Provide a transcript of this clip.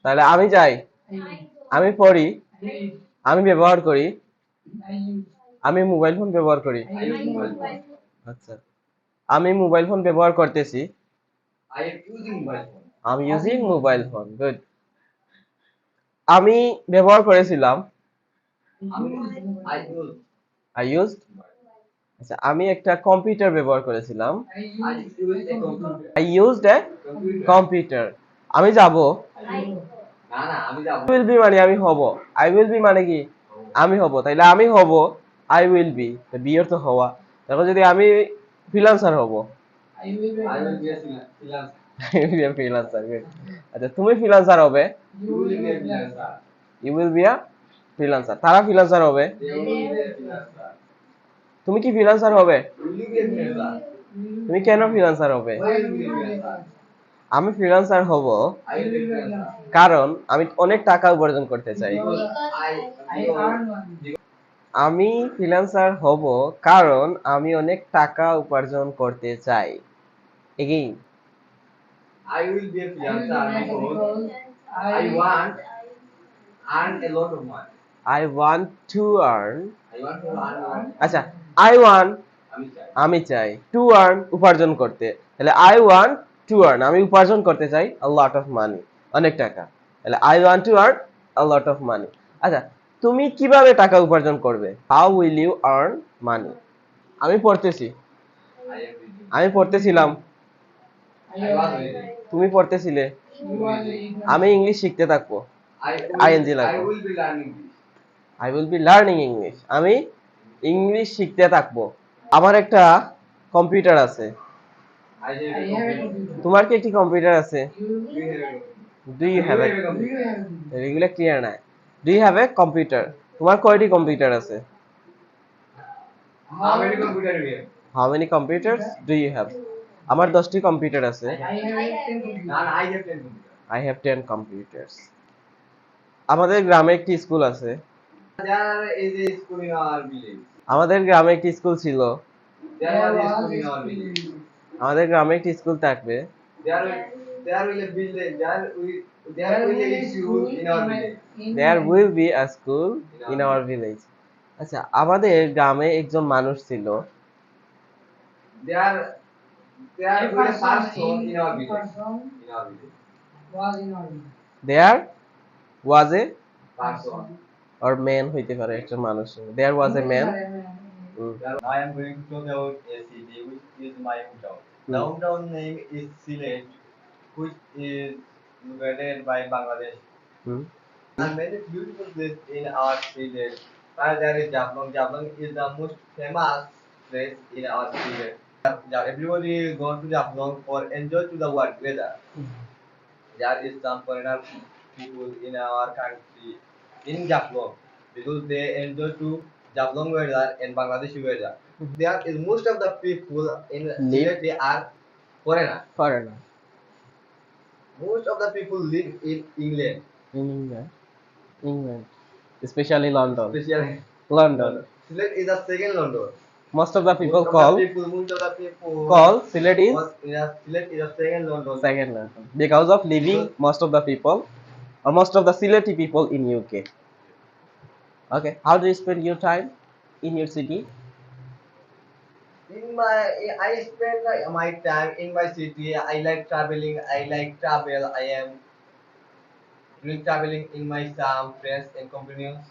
তাহলে আমি যাই, আমি পড়ি, আমি ব্যবহার করি, আমি মোবাইল ফোন ব্যবহার করি। আচ্ছা, আমি মোবাইল ফোন ব্যবহার করতেছি। আমি ইউজিং মোবাইল ফোন। গুড। আমি ব্যবহার করেছিলাম। I used. আচ্ছা, আমি একটা কম্পিউটার ব্যবহার করেছিলাম। I used a computer. আমি যাব। উইল বি মানে আমি হব। আই উইল বি মানে কি? আমি হব। তাইলে আমি হব, আই উইল বি। বি অর্থ হওয়া। তারপর যদি আমি ফ্রিল্যান্সার হব। ফ্রিল্যান্সার। আচ্ছা, তুমি ফ্রিল্যান্সার হবে। You will be a freelancer. তারা ফ্রিল্যান্সার হবে। তুমি কি ফ্রিল্যান্সার হবে? তুমি কেন ফ্রিল্যান্সার হবে? আমি ফ্রিল্যান্সার হব কারণ আমি অনেক টাকা উপার্জন করতে চাই। আমি ফ্রিল্যান্সার হব কারণ আমি অনেক টাকা উপার্জন করতে চাই। Again, I will be a freelancer because I want earn a lot of money. I want to earn। I want to earn more. আচ্ছা, I want আমি চাই, টু আর্ন উপার্জন করতে। তাহলে আই ওয়ান্ট টু আর্ন আমি উপার্জন করতে চাই a lot of money অনেক টাকা। তাহলে I want to earn a lot of money। আচ্ছা, তুমি কিভাবে টাকা উপার্জন করবে? How will you earn money? আমি পড়তেছি। I am reading. আমি পড়তেছিলাম। I was reading. তুমি পড়তেছিলে। আমি ইংলিশ শিখতে থাকবো। I লাগবে। will be learning this. I will be learning English. আমি ইংলিশ শিখতে থাকবো। আমার একটা কম্পিউটার আছে। I have a computer. তোমার কি একটি কম্পিউটার আছে? Do you have a do you have a? computer? এগুলো ক্লিয়ার নাই। Do you have a computer? তোমার কয়টি কম্পিউটার আছে? How many computer do you have? How many computers do you have? আমার 10টি কম্পিউটার আছে। No, I have 10 computers. I have 10 computers. আমাদের গ্রামে একটি স্কুল আছে। There is a school in our village. আমাদের গ্রামে একটি স্কুল ছিল। There was a school in our village. আমাদের গ্রামে একটি স্কুল থাকবে। There will there will a village. There will a school in our village. There will be a school in our village. আচ্ছা, আমাদের গ্রামে একজন মানুষ ছিল। There will a person in our village. In our village. There was a Person. or man হইতে পারে একটা মানুষ। There was a man. I am going to talk about a city which is my hometown. The hometown name is Sylhet, which is located by Bangladesh. And many beautiful places in our Sylhet. There is Jablong. Jablong is the most famous place in our Sylhet. Everybody go to Jablong for enjoy to the weather. There is some foreigner people in our country in Jablong because they enjoy to Jablong weather and Bangladeshi weather. There is most of the people in Sylhet they are foreigner. Foreigner. Most of the people live in England. In England. Especially London. Especially London. Sylhet is the second London. Most of the people Most call of the people call Sylhet is Sylhet is the second London. second London because of living most of the people or most of the Sylheti people in UK. Okay, how do you spend your time in your city? I spend my time in my city. I like traveling. I like travel. I am doing traveling in my some friends and companions.